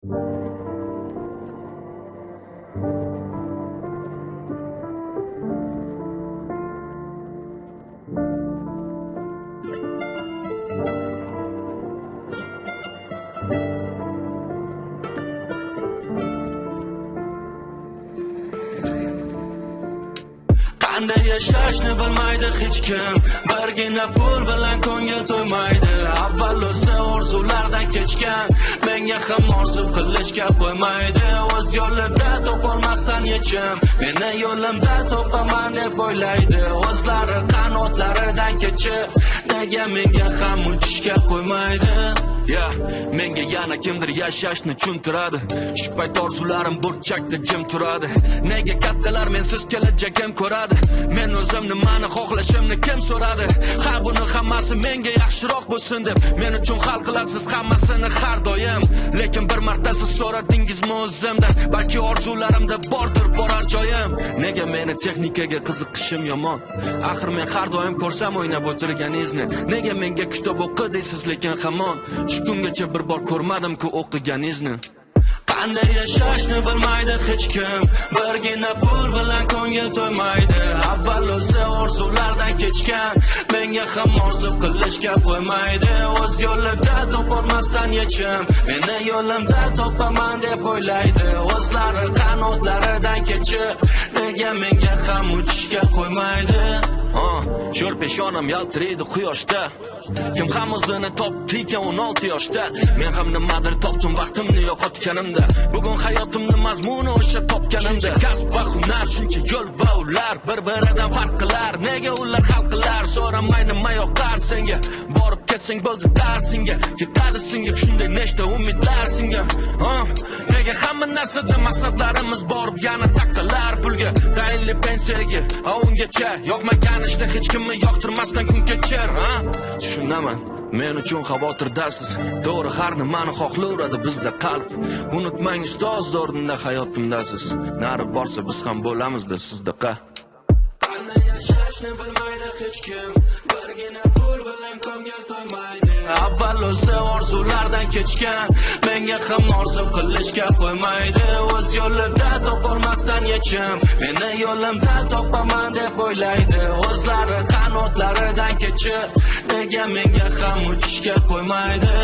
Qanday yashashni bilmaydi hech kim, birgina pul bilan ko'ngil to'ymaydi. Avval o'zi orzulardan kechgan, menga ham orzu qilishga qo'ymaydi. O'z yo'lida topolmasdan yechim, meni yo'limda topaman deb o'ylaydi. O'zlari qanotlaridan kechib, nega menga ham uchishga qo'ymaydi? Menga yana kimdir yashashni tushuntiradi. Shu payt orzularim burchakda jim turadi. Nega kattalar mensiz kelajagim ko'radi? Men o'zim nimani xohlashimni kim so'radi? Ha, buni hammasi menga yaxshiroq bo'lsin deb men uchun hal qilasiz hammasini har doim. Lekin bir marta siz so'radingizmi o'zimdan? Balki orzularimda bordir borar joyim. Nega meni texnikaga qiziqishim yomon? Axir men har doim ko'rsam o'ynab o'tirganingizni. Nega menga kitob o'qi deysiz lekin hamon shu kungacha bir bor ko'rmadim-ku o'qiganingizni. Qanday yashashni bilmaydi hech kim, birgina pul bilan ko'ngil to'ymaydi. Avval o'zi orzulardan kechgan, menga ham orzu qilishga qo'ymaydi. O'z yo'lida topolmasdan yechim, meni yo'limda topaman deb o'ylaydi. O'zlari qanotlaridan kechib, nega menga ham uchishga qo'ymaydi? Sho'r peshonam yaltiraydi quyoshda. Kim ham o'zini topdi ekan 16 yoshda. Men ham nimadir topdim vaqtimni yo'qotganimda. Bugun hayotimni mazmuni o'sha topganimda. Kasb va hunar shuncha yo'l va ular bir-biridan farq qilar. Nega ular hal qilar? So'ramay nima yoqar senga? Borib kelsang bo'ldi darsinga. Ketadi singib shunday nechta umidlar senga. Nega hamma narsada maqsadlarimiz borib yana taqalar pulga, tayinli pensiyaga, ungacha yo'qmagan ishda hech kimni yoqtirmasdan kun kechir, Tushunaman, men uchun xavotirdasiz. To'g'ri, har nimani xohlayveradi bizda qalb. Unutmang, ustoz o'rnida hayotimdasiz. Nari borsa biz ham bo'lamizda sizdaqa. Qanday yashashni bilmaydi hech kim, birgina pul bilan ko'ngil to'ymaydi. Avval o'zi orzulardan kechgan, menga ham orzu qilishga qo'ymaydi. O'z yo'lida topolmasdan yechim, meni yo'limda topaman deb o'ylaydi. O'zlari qanotlaridan kechib, nega menga ham uchishga qo'ymaydi?